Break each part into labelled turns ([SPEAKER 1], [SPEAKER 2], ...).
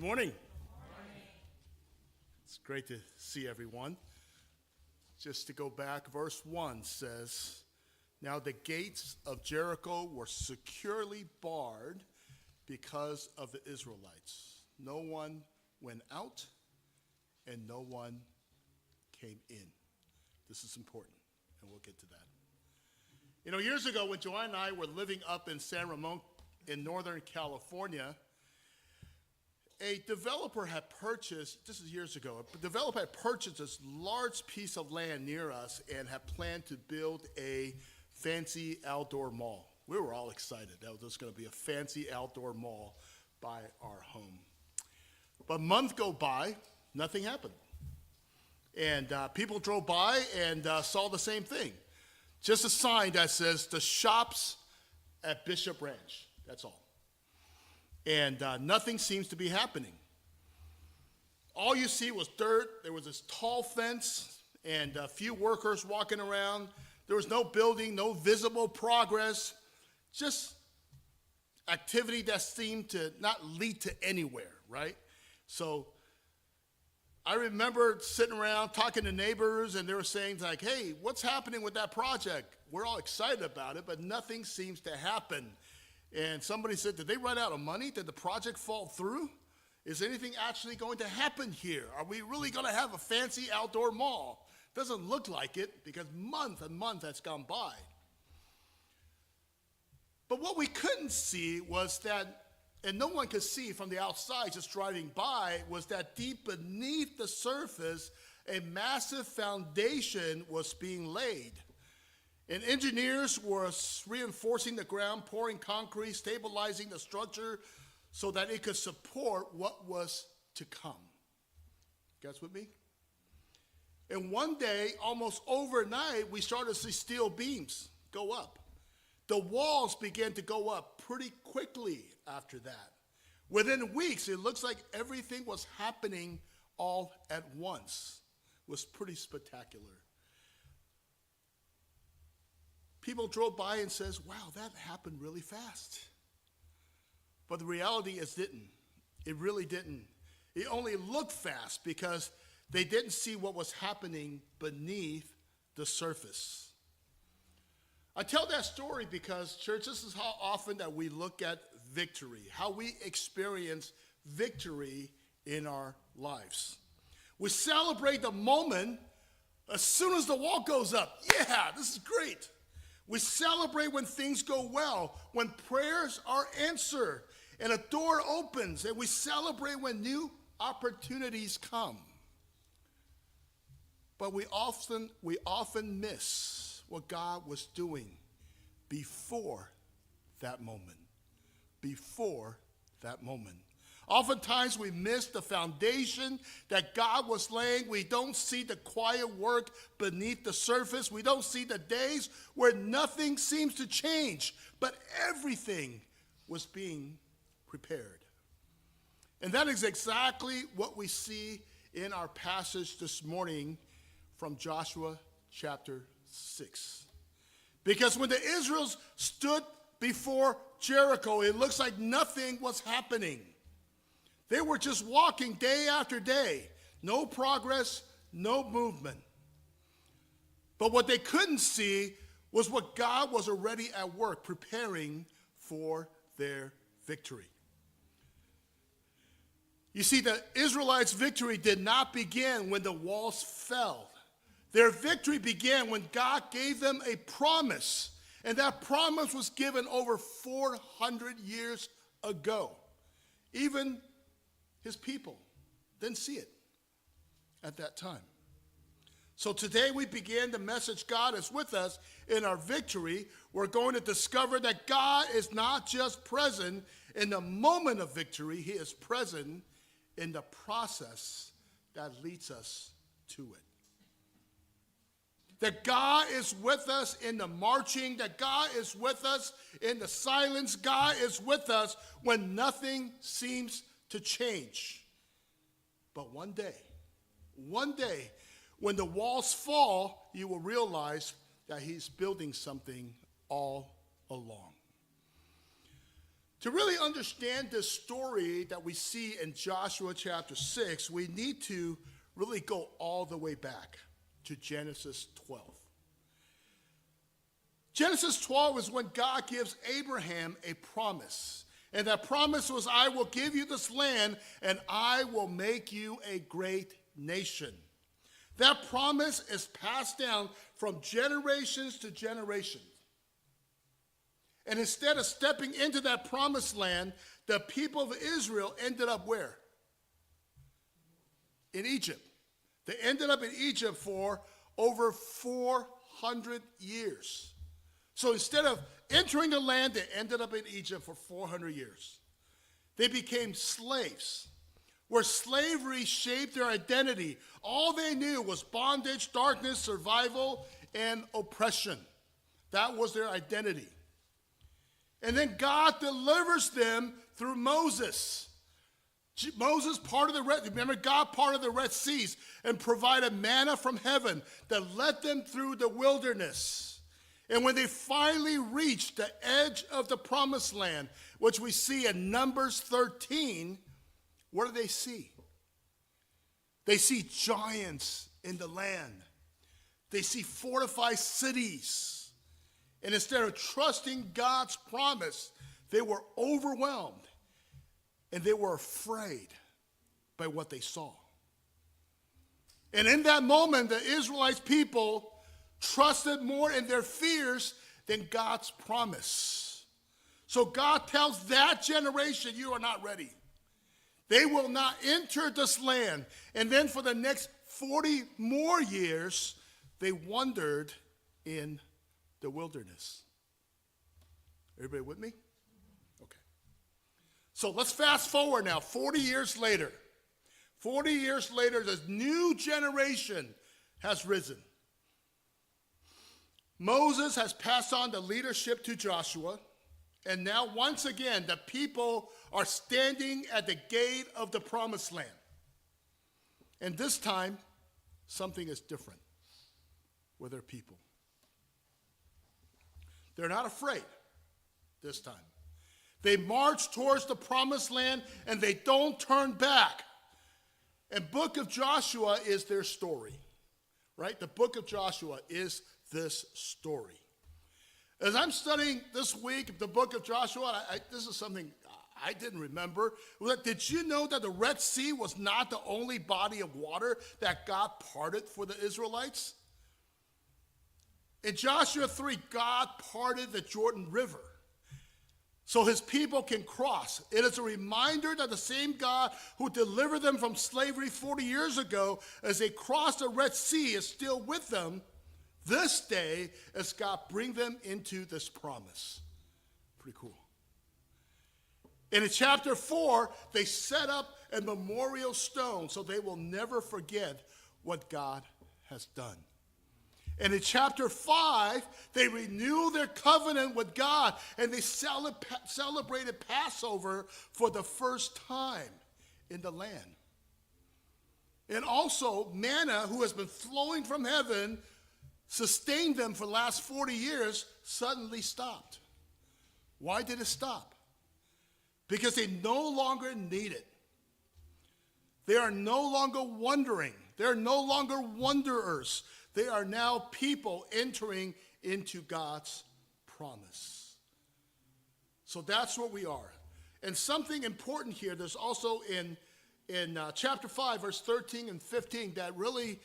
[SPEAKER 1] Morning. It's great to see everyone. Just to go back, verse 1 says, "Now the gates of Jericho were securely barred because of the Israelites. No one went out and no one came in." This is important, and we'll get to that. You know, years ago when Joanne and I were living up in San Ramon in Northern California, a developer had purchased, this is years ago, a developer had purchased this large piece of land near us and had planned to build a fancy outdoor mall. We were all excited. That was just going to be a fancy outdoor mall by our home. But months go by, nothing happened. And people drove by and saw the same thing. Just a sign that says, "The shops at Bishop Ranch." That's all. And nothing seems to be happening. All you see was dirt. There was this tall fence and a few workers walking around. There was no building, no visible progress, just activity that seemed to not lead to anywhere, right? So I remember sitting around talking to neighbors, and they were saying like, "Hey, what's happening with that project? We're all excited about it, but nothing seems to happen." And somebody said, "Did they run out of money? Did the project fall through? Is anything actually going to happen here? Are we really going to have a fancy outdoor mall?" Doesn't look like it, because month and month has gone by. But what we couldn't see was that, and no one could see from the outside just driving by, was that deep beneath the surface, a massive foundation was being laid. And engineers were reinforcing the ground, pouring concrete, stabilizing the structure so that it could support what was to come. You guys with me? And one day, almost overnight, we started to see steel beams go up. The walls began to go up pretty quickly after that. Within weeks, it looks like everything was happening all at once. It was pretty spectacular. People drove by and says, "Wow, that happened really fast." But the reality is didn't. It really didn't. It only looked fast because they didn't see what was happening beneath the surface. I tell that story because, church, this is how often that we look at victory, how we experience victory in our lives. We celebrate the moment as soon as the wall goes up. Yeah, this is great. We celebrate when things go well, when prayers are answered, and a door opens, and we celebrate when new opportunities come. But we often miss what God was doing before that moment. Before that moment. Oftentimes we miss the foundation that God was laying. We don't see the quiet work beneath the surface. We don't see the days where nothing seems to change, but everything was being prepared. And that is exactly what we see in our passage this morning from Joshua chapter 6. Because when the Israelites stood before Jericho, it looks like nothing was happening. They were just walking day after day. No progress, no movement. But what they couldn't see was what God was already at work preparing for their victory. You see, the Israelites' victory did not begin when the walls fell. Their victory began when God gave them a promise. And that promise was given over 400 years ago. Even his people didn't see it at that time. So today we begin the message, God is with us in our victory. We're going to discover that God is not just present in the moment of victory, he is present in the process that leads us to it. That God is with us in the marching, that God is with us in the silence, God is with us when nothing seems to change. But one day, when the walls fall, you will realize that he's building something all along. To really understand this story that we see in Joshua chapter 6, we need to really go all the way back to Genesis 12. Genesis 12 is when God gives Abraham a promise. And that promise was, I will give you this land and I will make you a great nation. That promise is passed down from generations to generations. And instead of stepping into that promised land, the people of Israel ended up where? In Egypt. They ended up in Egypt for over 400 years. So instead of entering the land, they ended up in Egypt for 400 years. They became slaves, where slavery shaped their identity. All they knew was bondage, darkness, survival, and oppression. That was their identity. And then God delivers them through Moses. Moses parted the Red, remember, God parted the Red Seas and provided manna from heaven that led them through the wilderness. And when they finally reached the edge of the promised land, which we see in Numbers 13, what do they see? They see giants in the land. They see fortified cities. And instead of trusting God's promise, they were overwhelmed and they were afraid by what they saw. And in that moment, the Israelite people trusted more in their fears than God's promise. So God tells that generation, you are not ready. They will not enter this land. And then for the next 40 more years, they wandered in the wilderness. Everybody with me? Okay. So let's fast forward now, 40 years later. 40 years later, this new generation has risen. Moses has passed on the leadership to Joshua, and now once again, the people are standing at the gate of the promised land. And this time, something is different with their people. They're not afraid this time. They march towards the promised land, and they don't turn back. And book of Joshua is their story, right? The book of Joshua is this story. As I'm studying this week the book of Joshua, this is something I didn't remember. Did you know that the Red Sea was not the only body of water that God parted for the Israelites? In Joshua 3, God parted the Jordan River so his people can cross. It is a reminder that the same God who delivered them from slavery 40 years ago as they crossed the Red Sea is still with them this day as God bring them into this promise. Pretty cool. And in chapter 4, they set up a memorial stone so they will never forget what God has done. And in chapter 5, they renew their covenant with God and they celebrated Passover for the first time in the land. And also, manna, who has been flowing from heaven, sustained them for the last 40 years, suddenly stopped. Why did it stop? Because they no longer need it. They are no longer wandering. They are no longer wanderers. They are now people entering into God's promise. So that's what we are. And something important here, there's also in chapter 5, verse 13 and 15, that really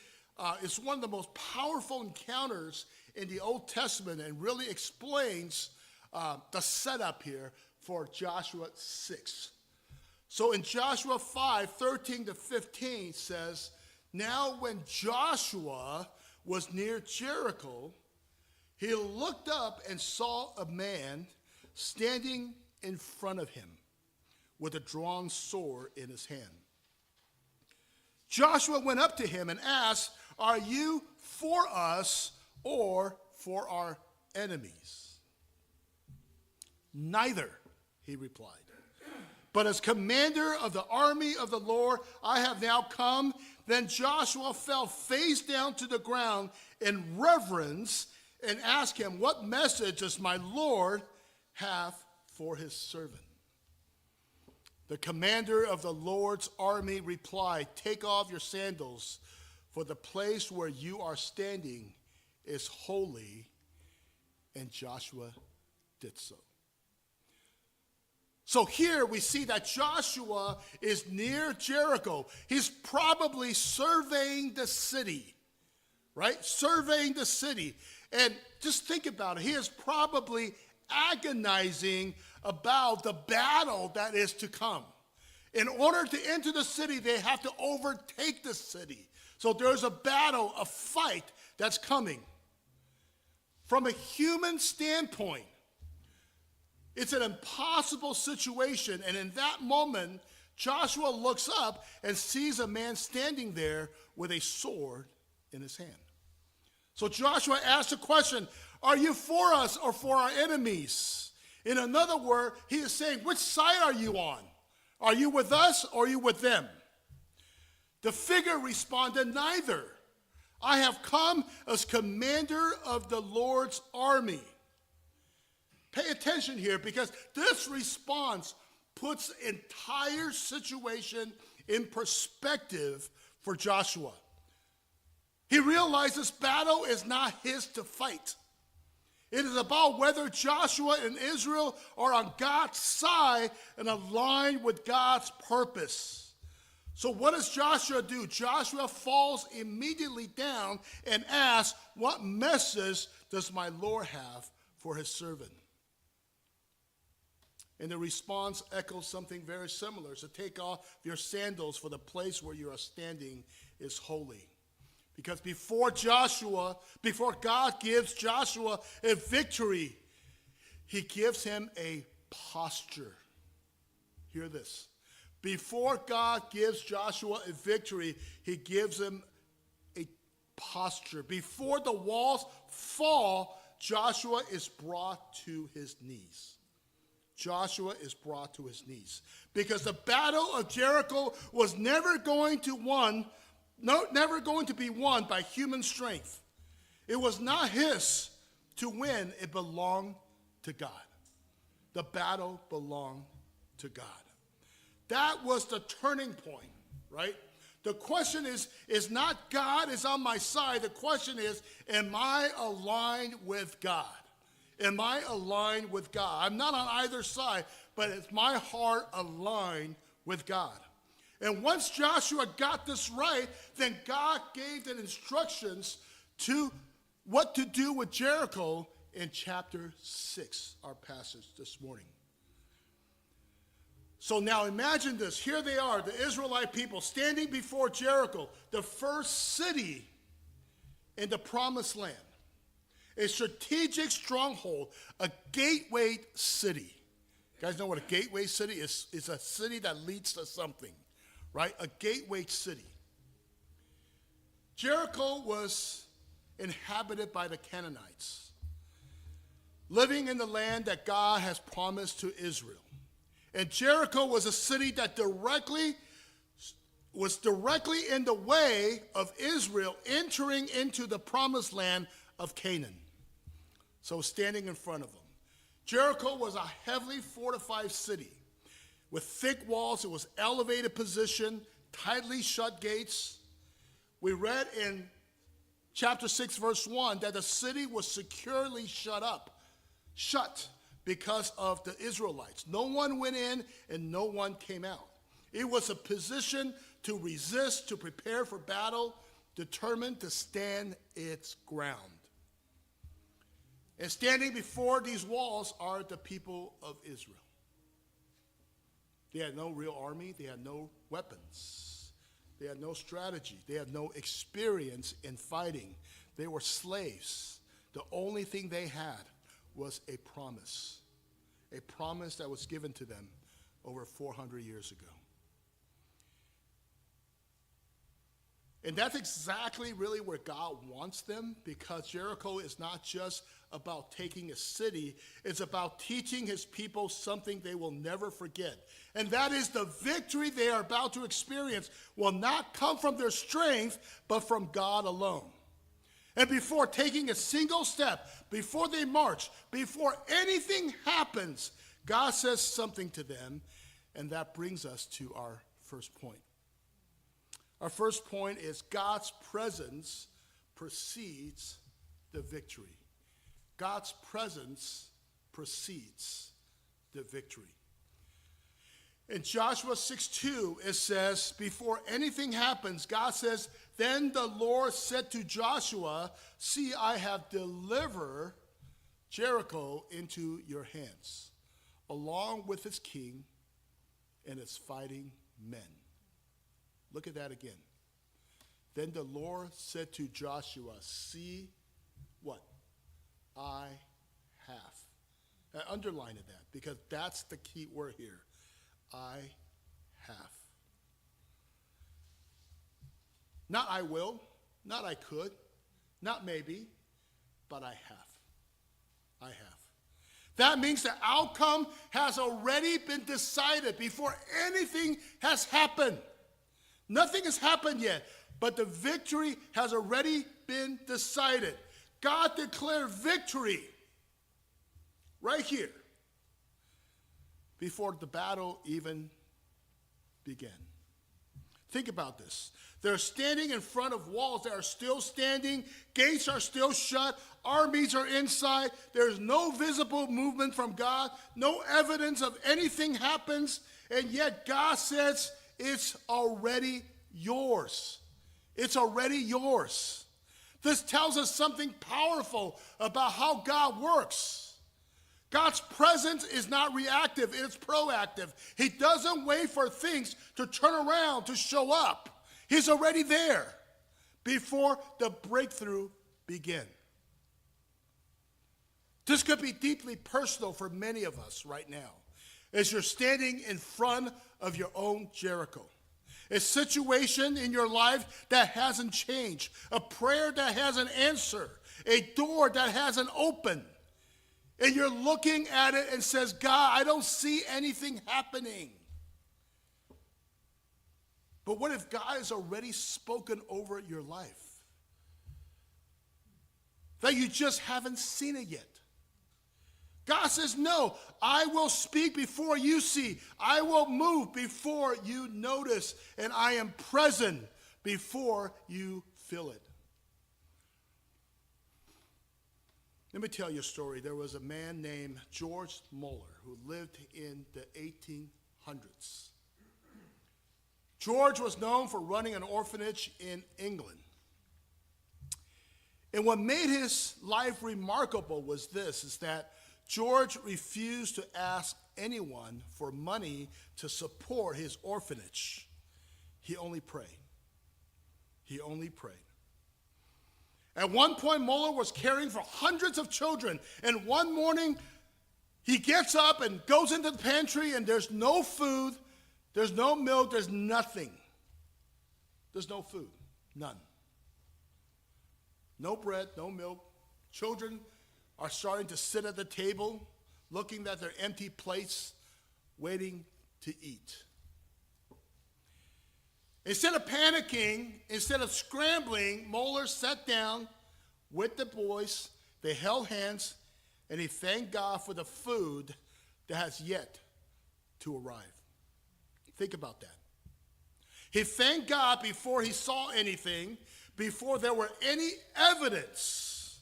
[SPEAKER 1] is one of the most powerful encounters in the Old Testament and really explains the setup here for Joshua 6. So in Joshua 5, 13 to 15 says, now when Joshua was near Jericho, he looked up and saw a man standing in front of him with a drawn sword in his hand. Joshua went up to him and asked, are you for us or for our enemies? Neither, he replied. But as commander of the army of the Lord, I have now come. Then Joshua fell face down to the ground in reverence and asked him, what message does my Lord have for his servant? The commander of the Lord's army replied, "Take off your sandals, for the place where you are standing is holy." And Joshua did so. So here we see that Joshua is near Jericho. He's probably surveying the city, right? Surveying the city. And just think about it. He is probably agonizing about the battle that is to come. In order to enter the city, they have to overtake the city. So there's a battle, a fight that's coming. From a human standpoint, it's an impossible situation. And in that moment, Joshua looks up and sees a man standing there with a sword in his hand. So Joshua asks the question, are you for us or for our enemies? In another word, he is saying, which side are you on? Are you with us or are you with them? The figure responded, neither. I have come as commander of the Lord's army. Pay attention here, because this response puts the entire situation in perspective for Joshua. He realizes battle is not his to fight. It is about whether Joshua and Israel are on God's side and aligned with God's purpose. So what does Joshua do? Joshua falls immediately down and asks, what message does my Lord have for his servant? And the response echoes something very similar. So take off your sandals, for the place where you are standing is holy. Because before God gives Joshua a victory, he gives him a posture. Hear this. Before God gives Joshua a victory, he gives him a posture. Before the walls fall, Joshua is brought to his knees. Joshua is brought to his knees. Because the battle of Jericho was never going to be won by human strength. It was not his to win. It belonged to God. The battle belonged to God. That was the turning point, right? The question is not God is on my side. The question is, am I aligned with God? Am I aligned with God? I'm not on either side, but is my heart aligned with God? And once Joshua got this right, then God gave the instructions to what to do with Jericho in chapter 6, our passage this morning. So now imagine this. Here they are, the Israelite people standing before Jericho, the first city in the promised land. A strategic stronghold, a gateway city. You guys know what a gateway city is? It's a city that leads to something, right? A gateway city. Jericho was inhabited by the Canaanites, living in the land that God has promised to Israel. And Jericho was a city that was directly in the way of Israel entering into the promised land of Canaan. So standing in front of them. Jericho was a heavily fortified city with thick walls. It was elevated position, tightly shut gates. We read in chapter 6, verse 1, that the city was securely shut because of the Israelites. No one went in and no one came out. It was a position to resist, to prepare for battle, determined to stand its ground. And standing before these walls are the people of Israel. They had no real army. They had no weapons. They had no strategy. They had no experience in fighting. They were slaves. The only thing they had was a promise that was given to them over 400 years ago. And that's exactly really where God wants them, because Jericho is not just about taking a city, it's about teaching his people something they will never forget. And that is the victory they are about to experience will not come from their strength, but from God alone. And before taking a single step, before they march, before anything happens, God says something to them. And that brings us to our first point. Our first point is God's presence precedes the victory. God's presence precedes the victory. In Joshua 6:2, it says, before anything happens, God says, then the Lord said to Joshua, see, I have delivered Jericho into your hands, along with its king and its fighting men. Look at that again. Then the Lord said to Joshua, see what I have. I underlined that because that's the key word here. I have. Not I will, not I could, not maybe, but I have. I have. That means the outcome has already been decided before anything has happened. Nothing has happened yet, but the victory has already been decided. God declared victory right here before the battle even began. Think about this. They're standing in front of walls that are still standing. Gates are still shut. Armies are inside. There's no visible movement from God. No evidence of anything happens. And yet God says it's already yours. It's already yours. This tells us something powerful about how God works. God's presence is not reactive, it's proactive. He doesn't wait for things to turn around, to show up. He's already there before the breakthrough begins. This could be deeply personal for many of us right now, as you're standing in front of your own Jericho. A situation in your life that hasn't changed, a prayer that hasn't answered, a door that hasn't opened. And you're looking at it and says, God, I don't see anything happening. But what if God has already spoken over your life? That you just haven't seen it yet. God says, no, I will speak before you see. I will move before you notice. And I am present before you feel it. Let me tell you a story. There was a man named George Muller who lived in the 1800s. George was known for running an orphanage in England. And what made his life remarkable was this, is that George refused to ask anyone for money to support his orphanage. He only prayed. He only prayed. At one point, Muller was caring for hundreds of children, and one morning, he gets up and goes into the pantry, and there's no food, there's no milk, there's nothing. There's no food, none. No bread, no milk. Children are starting to sit at the table, looking at their empty plates, waiting to eat. Instead of panicking, instead of scrambling, Muller sat down with the boys. They held hands, and he thanked God for the food that has yet to arrive. Think about that. He thanked God before he saw anything, before there were any evidence.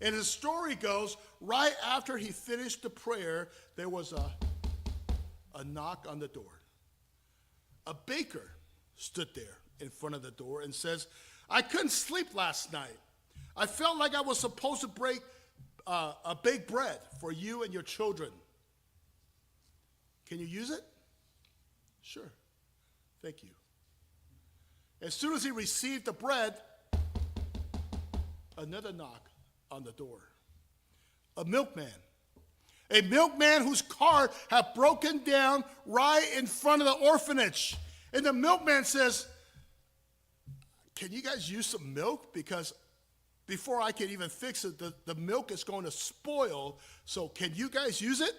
[SPEAKER 1] And the story goes, right after he finished the prayer, there was a knock on the door. A baker stood there in front of the door and says, I couldn't sleep last night. I felt like I was supposed to bake bread for you and your children. Can you use it? Sure. Thank you. As soon as he received the bread, another knock on the door. A milkman. A milkman whose car had broken down right in front of the orphanage. And the milkman says, can you guys use some milk? Because before I can even fix it, the milk is going to spoil. So can you guys use it?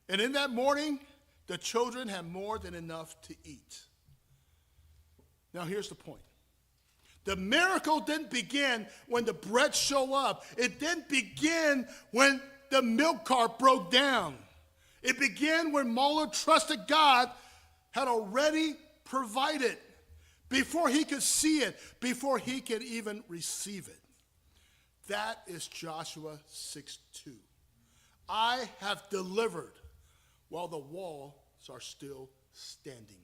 [SPEAKER 1] And in that morning, the children had more than enough to eat. Now here's the point. The miracle didn't begin when the bread showed up. It didn't begin when the milk cart broke down. It began when Mueller trusted God had already provided before he could see it, before he could even receive it. That is Joshua 6:2. I have delivered while the walls are still standing.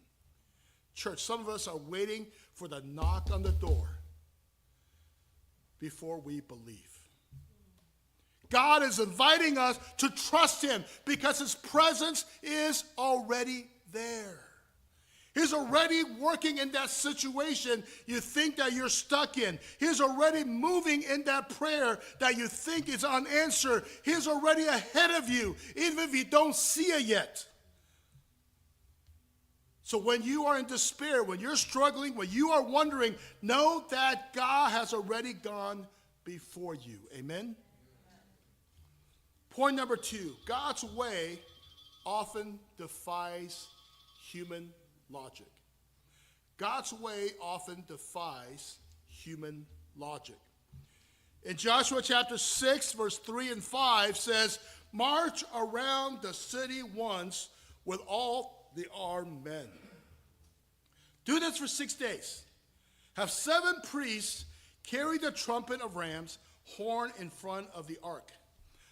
[SPEAKER 1] Church, some of us are waiting for the knock on the door before we believe. God is inviting us to trust him because his presence is already there. He's already working in that situation you think that you're stuck in. He's already moving in that prayer that you think is unanswered. He's already ahead of you, even if you don't see it yet. So when you are in despair, when you're struggling, when you are wondering, know that God has already gone before you. Amen? Point number 2, God's way often defies human logic. God's way often defies human logic. In Joshua chapter 6, verse 3 and 5 says, march around the city once with all the armed men. Do this for 6 days. Have 7 priests carry the trumpet of ram's horn in front of the ark.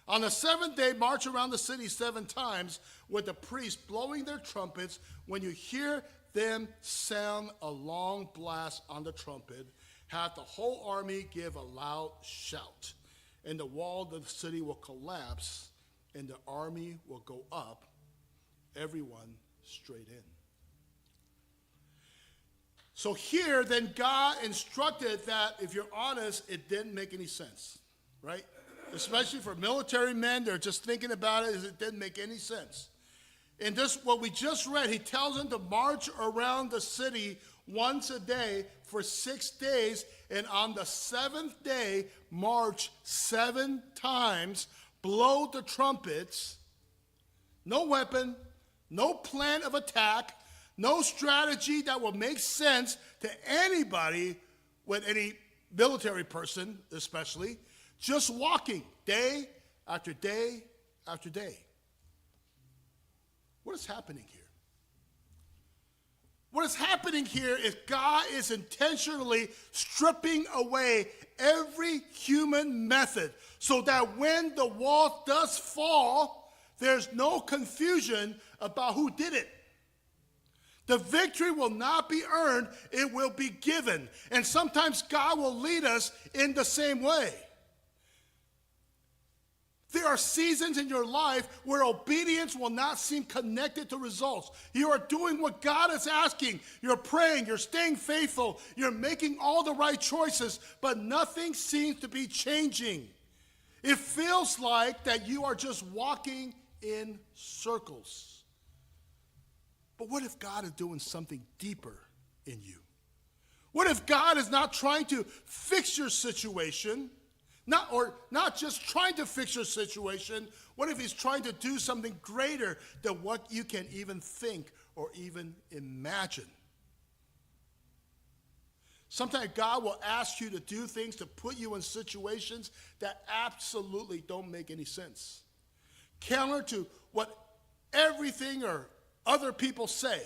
[SPEAKER 1] On the 7th day, march around the city 7 times with the priests blowing their trumpets. When you hear them sound a long blast on the trumpet, have the whole army give a loud shout, and the wall of the city will collapse, and the army will go up, everyone straight in. So here, then God instructed that, if you're honest, it didn't make any sense, right? Especially for military men, they're just thinking about it, it didn't make any sense. In this, what we just read, he tells them to march around the city once a day for 6 days, and on the 7th day, march 7 times, blow the trumpets, no weapon, no plan of attack, no strategy that will make sense to anybody, with any military person especially, just walking day after day after day. What is happening here? What is happening here is God is intentionally stripping away every human method so that when the wall does fall, there's no confusion about who did it. The victory will not be earned, it will be given. And sometimes God will lead us in the same way. There are seasons in your life where obedience will not seem connected to results. You are doing what God is asking. You're praying, you're staying faithful, you're making all the right choices, but nothing seems to be changing. It feels like that you are just walking in circles. But what if God is doing something deeper in you? What if God is not trying to fix your situation? Not just trying to fix your situation. What if he's trying to do something greater than what you can even think or even imagine? Sometimes God will ask you to do things to put you in situations that absolutely don't make any sense. Counter to what everything or other people say.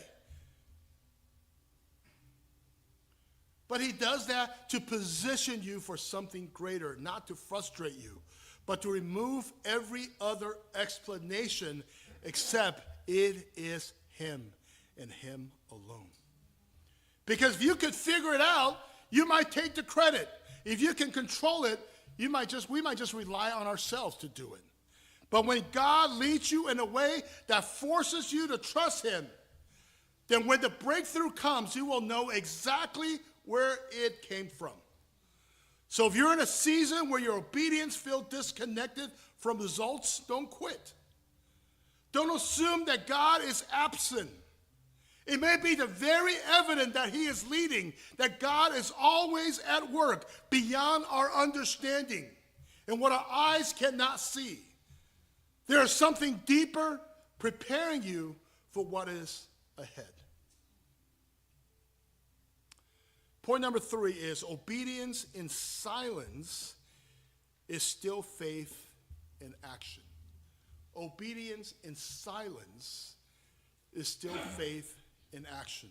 [SPEAKER 1] But he does that to position you for something greater, not to frustrate you, but to remove every other explanation except it is him and him alone. Because if you could figure it out, you might take the credit. If you can control it, we might just rely on ourselves to do it. But when God leads you in a way that forces you to trust him, then when the breakthrough comes, you will know exactly where it came from. So if you're in a season where your obedience feels disconnected from results, don't quit. Don't assume that God is absent. It may be the very evident that he is leading, that God is always at work beyond our understanding and what our eyes cannot see. There is something deeper preparing you for what is ahead. Point number 3 is obedience in silence is still faith in action. Obedience in silence is still faith in action.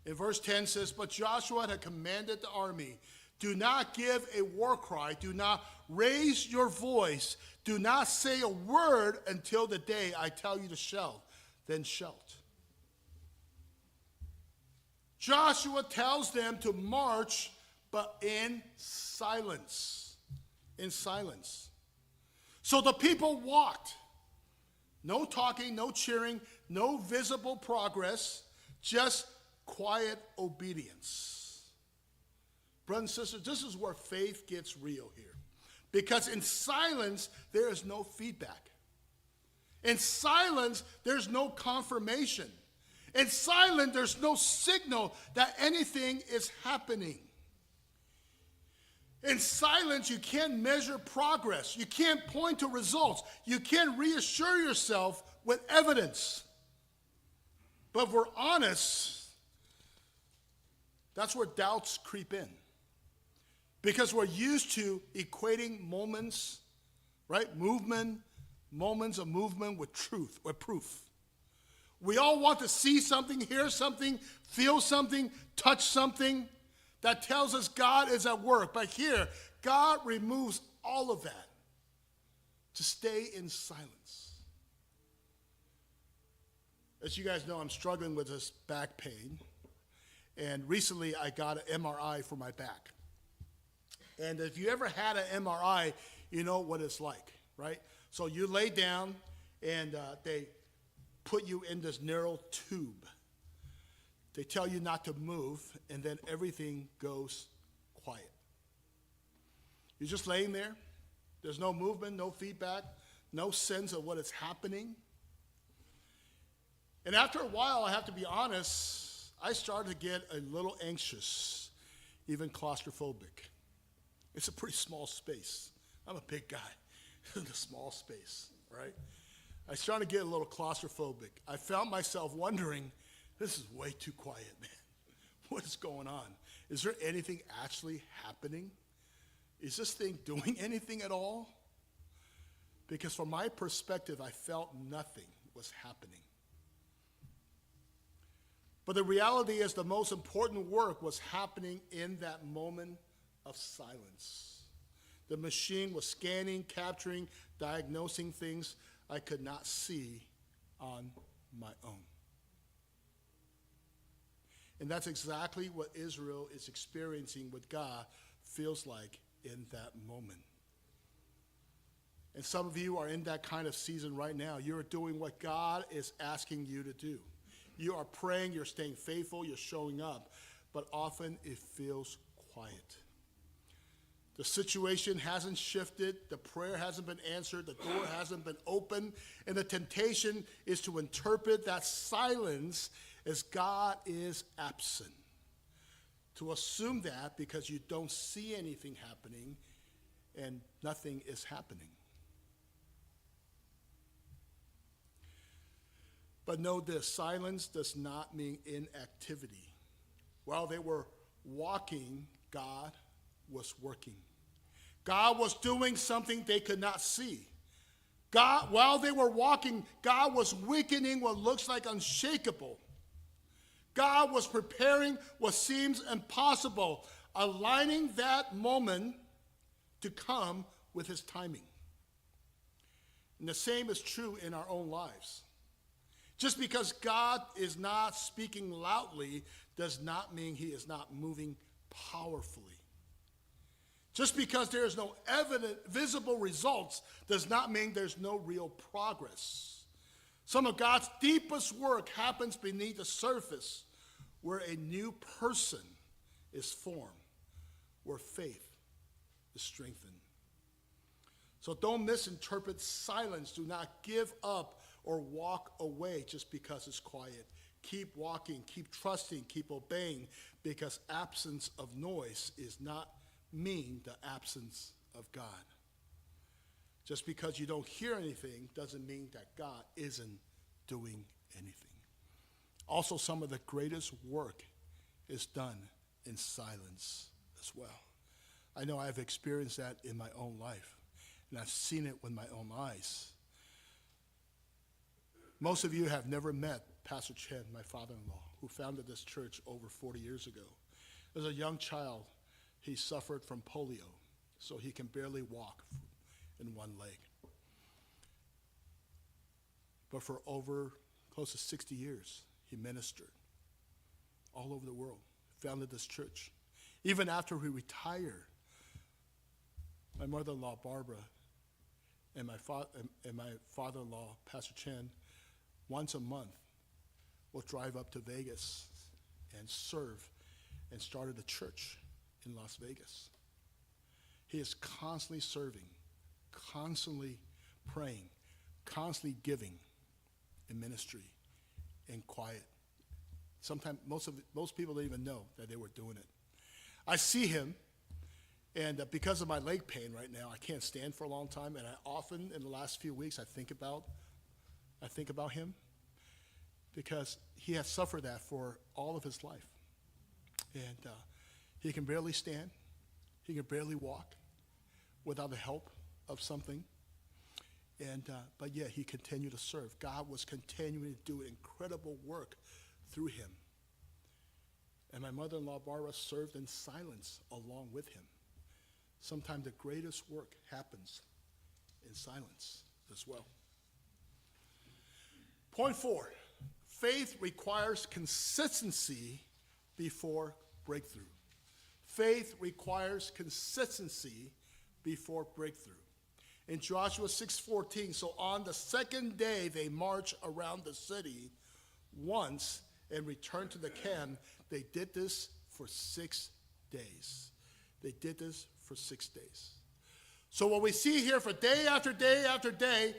[SPEAKER 1] In verse 10 says, but Joshua had commanded the army, do not give a war cry, do not raise your voice, do not say a word until the day I tell you to shout, then shout. Joshua tells them to march, but in silence. In silence. So the people walked. No talking, no cheering, no visible progress, just quiet obedience. Brothers and sisters, this is where faith gets real here. Because in silence, there is no feedback. In silence, there's no confirmation. In silence, there's no signal that anything is happening. In silence, you can't measure progress. You can't point to results. You can't reassure yourself with evidence. But if we're honest, that's where doubts creep in. Because we're used to equating moments, right? Moments of movement with truth, with proof. We all want to see something, hear something, feel something, touch something that tells us God is at work. But here, God removes all of that to stay in silence. As you guys know, I'm struggling with this back pain. And recently, I got an MRI for my back. And if you ever had an MRI, you know what it's like, right? So you lay down, and they put you in this narrow tube. They tell you not to move, and then everything goes quiet. You're just laying there. There's no movement, no feedback, no sense of what is happening. And after a while, I have to be honest, I started to get a little anxious, even claustrophobic. It's a pretty small space. I'm a big guy in a small space, right? I started to get a little claustrophobic. I found myself wondering, this is way too quiet, man. What is going on? Is there anything actually happening? Is this thing doing anything at all? Because from my perspective, I felt nothing was happening. But the reality is the most important work was happening in that moment of silence. The machine was scanning, capturing, diagnosing things I could not see on my own. And that's exactly what Israel is experiencing with God feels like in that moment. And some of you are in that kind of season right now. You're doing what God is asking you to do. You are praying, you're staying faithful, you're showing up, but often it feels quiet. The situation hasn't shifted, the prayer hasn't been answered, the door hasn't been opened, and the temptation is to interpret that silence as God is absent. To assume that because you don't see anything happening and nothing is happening. But know this, silence does not mean inactivity. While they were walking, God was working. God was doing something they could not see. God, while they were walking, God was weakening what looks like unshakable. God was preparing what seems impossible, aligning that moment to come with his timing. And the same is true in our own lives. Just because God is not speaking loudly does not mean he is not moving powerfully. Just because there is no evident, visible results does not mean there's no real progress. Some of God's deepest work happens beneath the surface, where a new person is formed, where faith is strengthened. So don't misinterpret silence. Do not give up or walk away just because it's quiet. Keep walking, keep trusting, keep obeying, because absence of noise is not mean the absence of God. Just because you don't hear anything doesn't mean that God isn't doing anything. Also, some of the greatest work is done in silence as well. I know I've experienced that in my own life, and I've seen it with my own eyes. Most of you have never met Pastor Chen, my father-in-law, who founded this church over 40 years ago. As a young child, he suffered from polio, so he can barely walk in one leg. But for over close to 60 years, he ministered all over the world, founded this church. Even after he retired, my mother-in-law, Barbara, and my father-in-law, Pastor Chen, once a month will drive up to Vegas and serve and started a church in Las Vegas. He is constantly serving, constantly praying, constantly giving in ministry, in quiet. Sometimes most people don't even know that they were doing it. I see him, and because of my leg pain right now, I can't stand for a long time, and I often, in the last few weeks, I think about him, because he has suffered that for all of his life. And he can barely stand, he can barely walk without the help of something. But yet he continued to serve. God was continuing to do incredible work through him. And my mother-in-law, Barbara, served in silence along with him. Sometimes the greatest work happens in silence as well. Point 4, faith requires consistency before breakthrough. Faith requires consistency before breakthrough. In Joshua 6:14, so on the second day they marched around the city once and returned to the camp. They did this for 6 days. They did this for 6 days. So what we see here for day after day after day,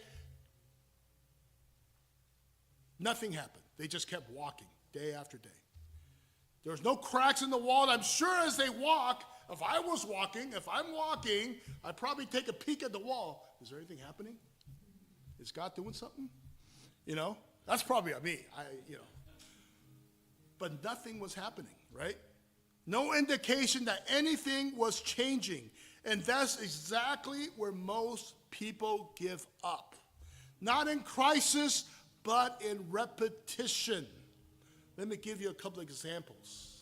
[SPEAKER 1] nothing happened. They just kept walking day after day. There was no cracks in the wall. And I'm sure as they walk, if I'm walking, I'd probably take a peek at the wall. Is there anything happening? Is God doing something? That's probably me. But nothing was happening, right? No indication that anything was changing. And that's exactly where most people give up. Not in crisis, but in repetition. Let me give you a couple of examples.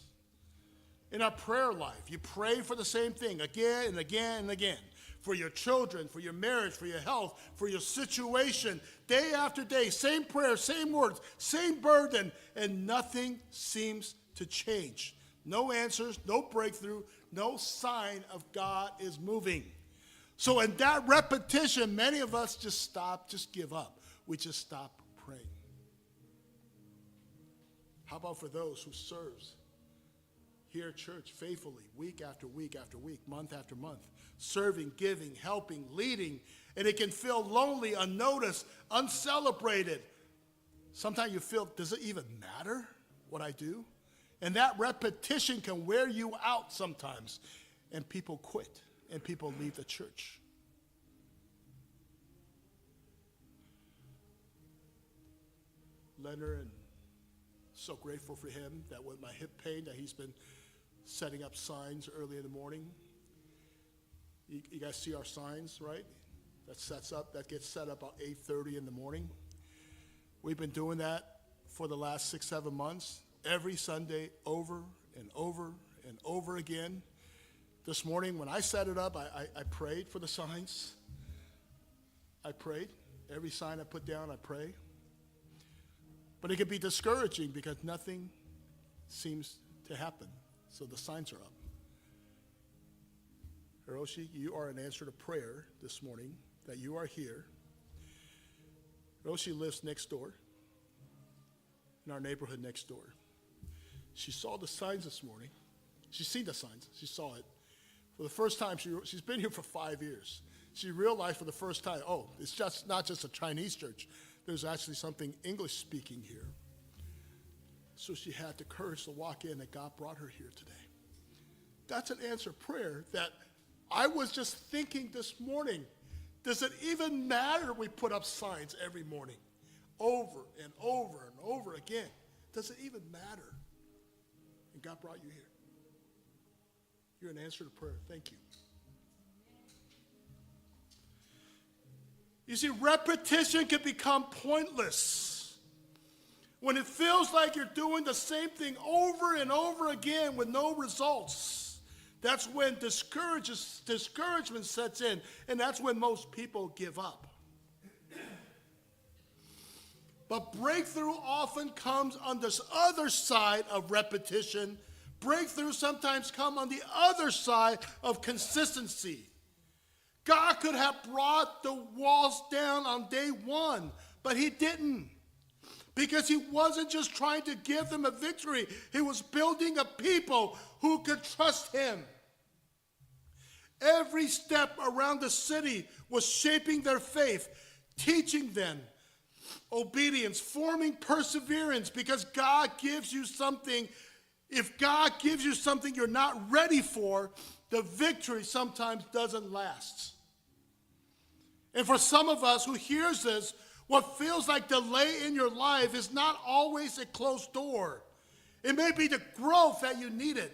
[SPEAKER 1] In our prayer life, you pray for the same thing again and again and again. For your children, for your marriage, for your health, for your situation. Day after day, same prayer, same words, same burden, and nothing seems to change. No answers, no breakthrough, no sign of God is moving. So in that repetition, many of us just give up. We just stop praying. How about for those who serves here at church faithfully, week after week after week, month after month, serving, giving, helping, leading, and it can feel lonely, unnoticed, uncelebrated. Sometimes you feel, does it even matter what I do? And that repetition can wear you out sometimes, and people quit, and people leave the church. Leonard, and so grateful for him that with my hip pain that he's been setting up signs early in the morning. You guys see our signs, right? That gets set up about 8:30 in the morning. We've been doing that for the last 6-7 months, every Sunday over and over and over again. This morning when I set it up, I prayed for the signs. I prayed. Every sign I put down, I pray. But it can be discouraging because nothing seems to happen. So the signs are up. Hiroshi, you are an answer to prayer this morning, that you are here. Hiroshi lives next door, in our neighborhood next door. She saw the signs this morning. She's seen the signs. She saw it. For the first time, she's been here for 5 years. She realized for the first time, it's just not just a Chinese church. There's actually something English-speaking here. So she had the courage to walk in, and God brought her here today. That's an answered prayer that I was just thinking this morning. Does it even matter we put up signs every morning, over and over and over again? Does it even matter? And God brought you here. You're an answer to prayer. Thank you. You see, repetition can become pointless. When it feels like you're doing the same thing over and over again with no results, that's when discouragement sets in, and that's when most people give up. But breakthrough often comes on this other side of repetition. Breakthrough sometimes come on the other side of consistency. God could have brought the walls down on day one, but he didn't. Because he wasn't just trying to give them a victory. He was building a people who could trust him. Every step around the city was shaping their faith, teaching them obedience, forming perseverance, because God gives you something. If God gives you something you're not ready for, the victory sometimes doesn't last. And for some of us who hears this, what feels like delay in your life is not always a closed door. It may be the growth that you needed.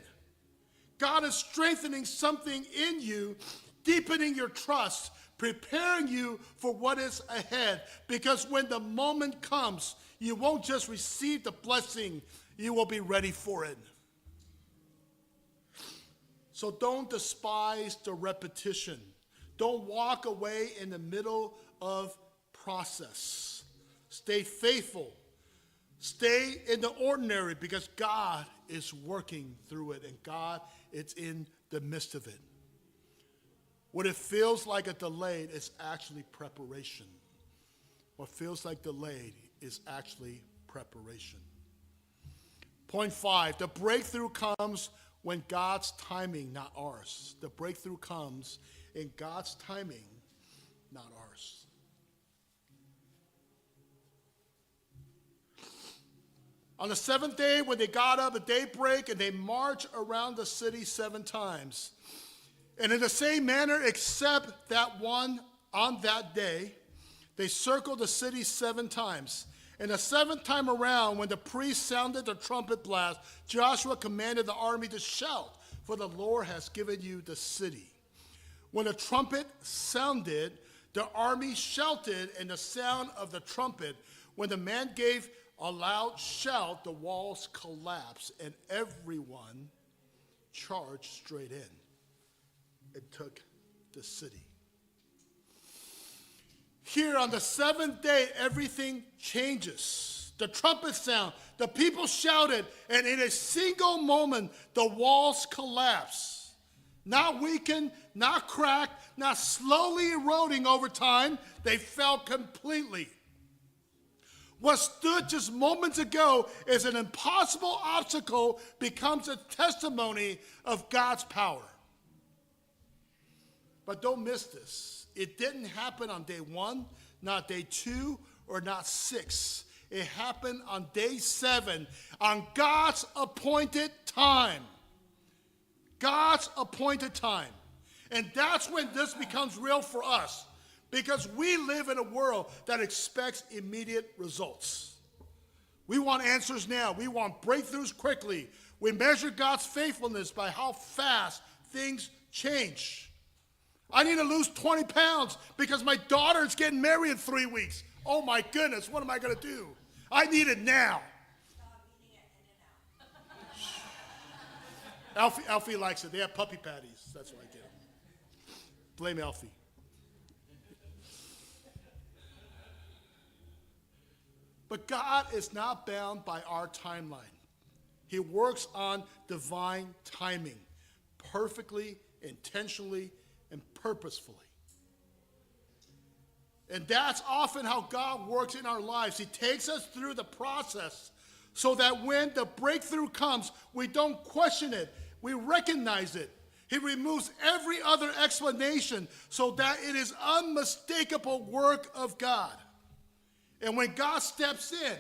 [SPEAKER 1] God is strengthening something in you, deepening your trust, preparing you for what is ahead. Because when the moment comes, you won't just receive the blessing, you will be ready for it. So don't despise the repetition. Don't walk away in the middle of process. Stay faithful. Stay in the ordinary, because God is working through it, and God is in the midst of it. What it feels like a delay is actually preparation. What feels like delayed is actually preparation. Point 5, the breakthrough comes when God's timing, not ours. The breakthrough comes in God's timing, not ours. On the seventh day, when they got up at daybreak, and they marched around the city 7 times, and in the same manner, except that one on that day, they circled the city 7 times. And the 7th time around, when the priest sounded the trumpet blast, Joshua commanded the army to shout, for the Lord has given you the city. When the trumpet sounded, the army shouted, and the sound of the trumpet, when the man gave a loud shout, the walls collapsed, and everyone charged straight in and took the city. Here on the 7th day, everything changes. The trumpet sound, the people shouted, and in a single moment, the walls collapsed. Not weakened, not cracked, not slowly eroding over time, they fell completely. What stood just moments ago as an impossible obstacle becomes a testimony of God's power. But don't miss this. It didn't happen on day 1, not day 2, or not 6. It happened on day 7, on God's appointed time. God's appointed time. And that's when this becomes real for us. Because we live in a world that expects immediate results. We want answers now. We want breakthroughs quickly. We measure God's faithfulness by how fast things change. I need to lose 20 pounds because my daughter is getting married in 3 weeks. Oh my goodness, what am I going to do? I need it now.
[SPEAKER 2] Stop eating it in and out.
[SPEAKER 1] Alfie likes it. They have puppy patties. That's what I get. Blame Alfie. But God is not bound by our timeline. He works on divine timing, perfectly, intentionally, and purposefully. And that's often how God works in our lives. He takes us through the process so that when the breakthrough comes, we don't question it. We recognize it. He removes every other explanation so that it is unmistakable work of God. And when God steps in,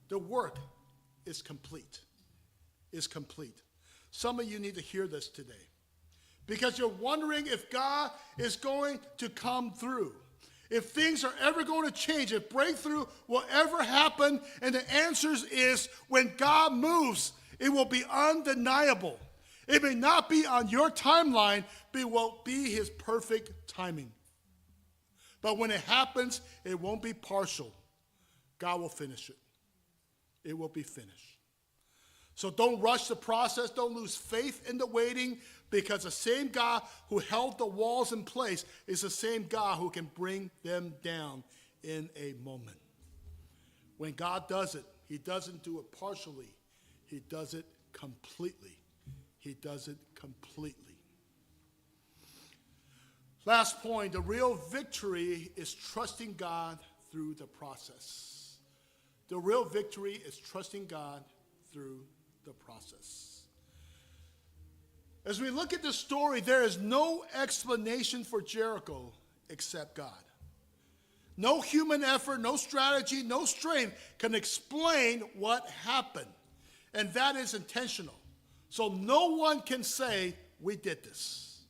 [SPEAKER 1] the work is complete. Is complete. Some of you need to hear this today, because you're wondering if God is going to come through, if things are ever going to change, if breakthrough will ever happen. And the answer is, when God moves, it will be undeniable. It may not be on your timeline, but it will be his perfect timing. But when it happens, it won't be partial. God will finish it. It will be finished. So don't rush the process. Don't lose faith in the waiting, because the same God who held the walls in place is the same God who can bring them down in a moment. When God does it, he doesn't do it partially. He does it completely. He does it completely. Last point, the real victory is trusting God through the process. The real victory is trusting God through the process. As we look at this story, there is no explanation for Jericho except God. No human effort, no strategy, no strength can explain what happened. And that is intentional. So no one can say, we did this.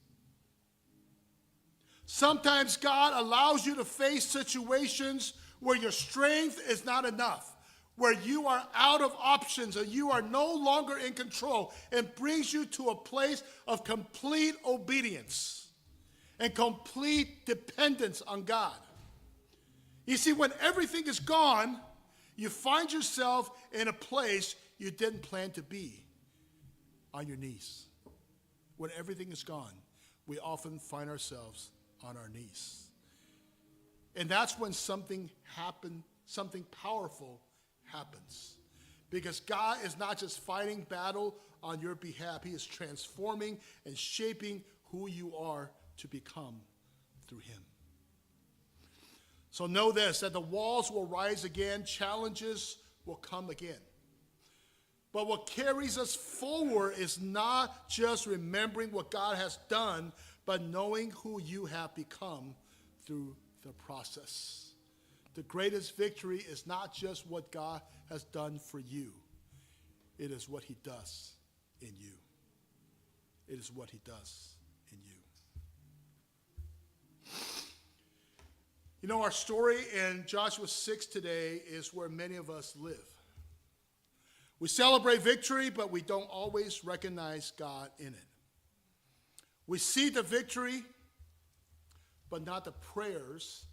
[SPEAKER 1] Sometimes God allows you to face situations where your strength is not enough, where you are out of options and you are no longer in control, and brings you to a place of complete obedience and complete dependence on God. You see, when everything is gone, you find yourself in a place you didn't plan to be, on your knees. When everything is gone, we often find ourselves on our knees. And that's when something powerful happens. Because God is not just fighting battle on your behalf, he is transforming and shaping who you are to become through him. So know this, that the walls will rise again, challenges will come again. But what carries us forward is not just remembering what God has done, but knowing who you have become through the process. The greatest victory is not just what God has done for you. It is what he does in you. It is what he does in you. You know, our story in Joshua 6 today is where many of us live. We celebrate victory, but we don't always recognize God in it. We see the victory, but not the prayers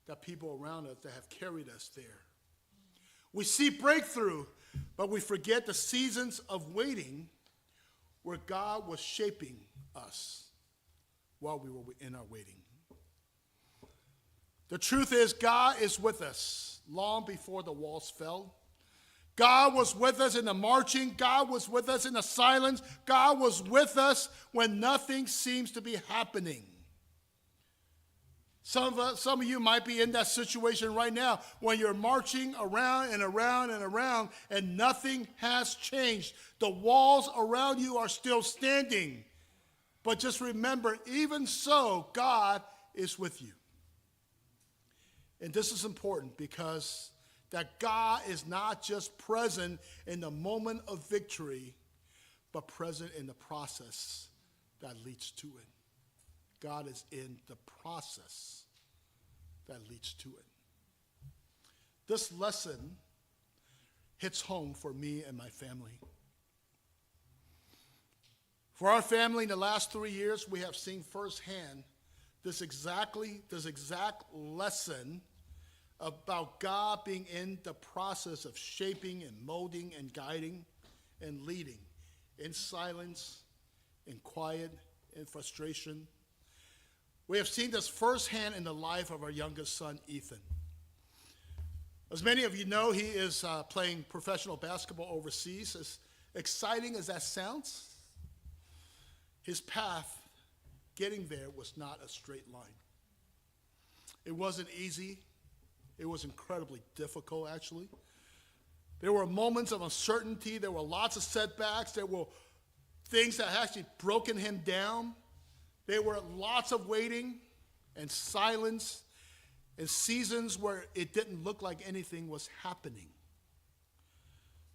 [SPEAKER 1] that people around us that have carried us there. We see breakthrough, but we forget the seasons of waiting where God was shaping us while we were in our waiting. The truth is, God is with us long before the walls fell. God was with us in the marching. God was with us in the silence. God was with us when nothing seems to be happening. Some of you might be in that situation right now when you're marching around and around and around and nothing has changed. The walls around you are still standing. But just remember, even so, God is with you. And this is important because that God is not just present in the moment of victory, but present in the process that leads to it. God is in the process that leads to it. This lesson hits home for me and my family. For our family in the last 3 years, we have seen firsthand this exact lesson about God being in the process of shaping and molding and guiding and leading in silence, in quiet, in frustration. We have seen this firsthand in the life of our youngest son, Ethan. As many of you know, he is playing professional basketball overseas. As exciting as that sounds, his path getting there was not a straight line. It wasn't easy. It was incredibly difficult, actually. There were moments of uncertainty. There were lots of setbacks. There were things that had actually broken him down. There were lots of waiting and silence and seasons where it didn't look like anything was happening.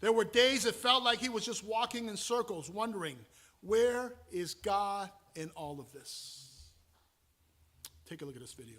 [SPEAKER 1] There were days it felt like he was just walking in circles, wondering, where is God in all of this? Take a look at this video.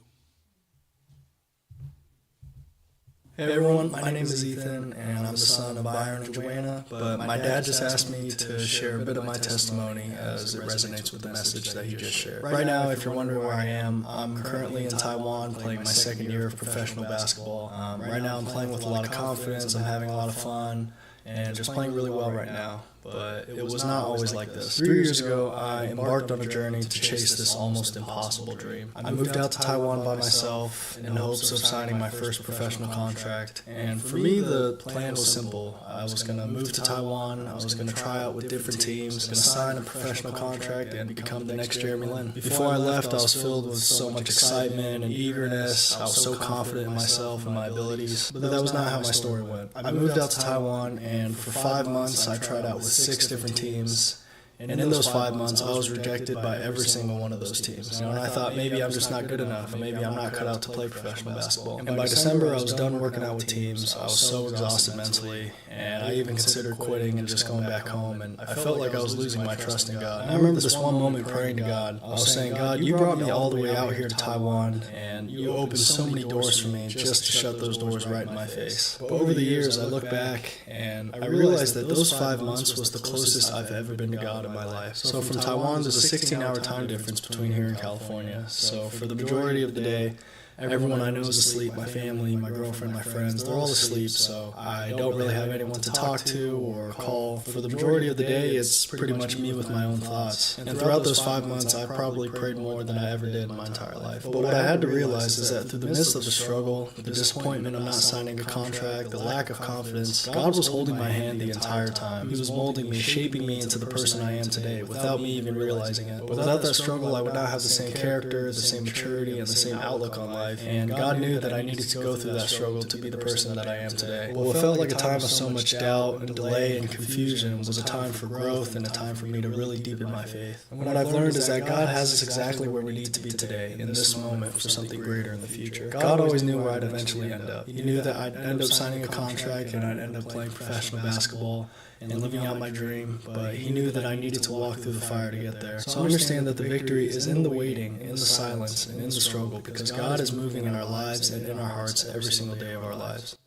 [SPEAKER 3] Hey everyone, my name is Ethan, and I'm the son of Byron and Joanna, but my dad just asked me to share a bit of my testimony as it resonates with the message that he just shared. Right now, if you're wondering where I am, I'm currently in Taiwan playing my second year of professional basketball. Right now I'm playing with a lot of confidence, I'm having a lot of fun, and just playing really well right now. But it was not always like this. 3 years ago, I embarked on a journey to chase this almost impossible dream. I moved out to Taiwan by myself in hopes of signing my first professional contract. And for me, the plan was simple. I was going to move to Taiwan, I was going to try out with different teams, going to sign a professional contract and become the next Jeremy Lin. Before I left, I was filled with so much excitement and eagerness. I was so confident in myself and my abilities. But that was not how my story went. I moved out to Taiwan, and for 5 months, I tried out with 6 different teams, and in those 5 months I was rejected by every single one of those teams. And I thought maybe I'm just not good enough, or maybe I'm not cut out to play professional basketball. And by December I was done working out with teams. I was so exhausted mentally, and I even considered quitting and just going back home, and I felt like I was losing my trust in God. And I remember this one moment praying to God. I was saying, God, you brought me all the way out here to Taiwan, and you opened so many doors for me just to shut those doors right in my face. But over the years I look back and I realized that those 5 months was the closest I've ever been to God in my life. So from Taiwan, there's a 16-hour time difference between here and California. So for the majority of the day, everyone I know is asleep. My family, my girlfriend, my friends, they're all asleep, so I don't really have anyone to talk to or call. For the majority of the day, it's pretty much me with my own thoughts. And throughout those 5 months, I probably prayed more than I ever did in my entire life. But what I had to realize is that through the midst of the struggle, the disappointment of not signing a contract, the lack of confidence, God was holding my hand the entire time. He was molding me, shaping me into the person I am today without me even realizing it. But without that struggle, I would not have the same character, the same maturity, and the same outlook on life. And God knew that I needed to go through that struggle to be the person that I am today. Well, what felt like a time of so much doubt and delay and confusion was a time for growth and a time for me to really deepen my faith. And what I've learned is that God has us exactly where we need to be today, in this moment, for something greater in the future. God always knew where I'd eventually end up. He knew that I'd end up signing a contract and I'd end up playing professional basketball and living out my dream, but He knew that I needed to walk through the fire to get there. So understand that the victory is in the waiting, in the silence, and in the struggle, because God is moving in our lives and in our hearts every single day of our lives.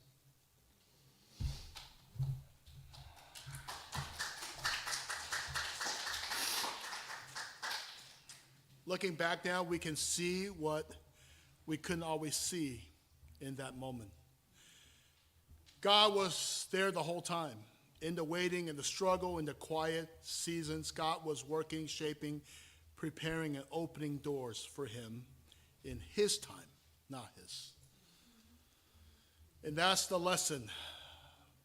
[SPEAKER 1] Looking back now, we can see what we couldn't always see in that moment. God was there the whole time. In the waiting, in the struggle, in the quiet seasons, God was working, shaping, preparing, and opening doors for him in his time, not his. And that's the lesson,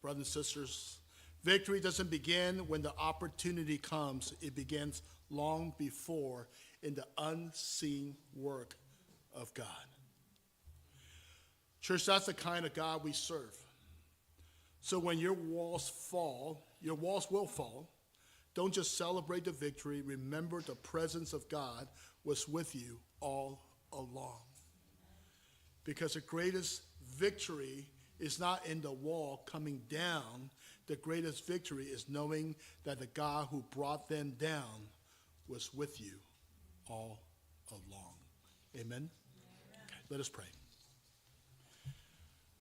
[SPEAKER 1] brothers and sisters. Victory doesn't begin when the opportunity comes. It begins long before in the unseen work of God. Church, that's the kind of God we serve. So when your walls fall, your walls will fall. Don't just celebrate the victory. Remember the presence of God was with you all along. Because the greatest victory is not in the wall coming down. The greatest victory is knowing that the God who brought them down was with you all along. Amen? Okay, let us pray.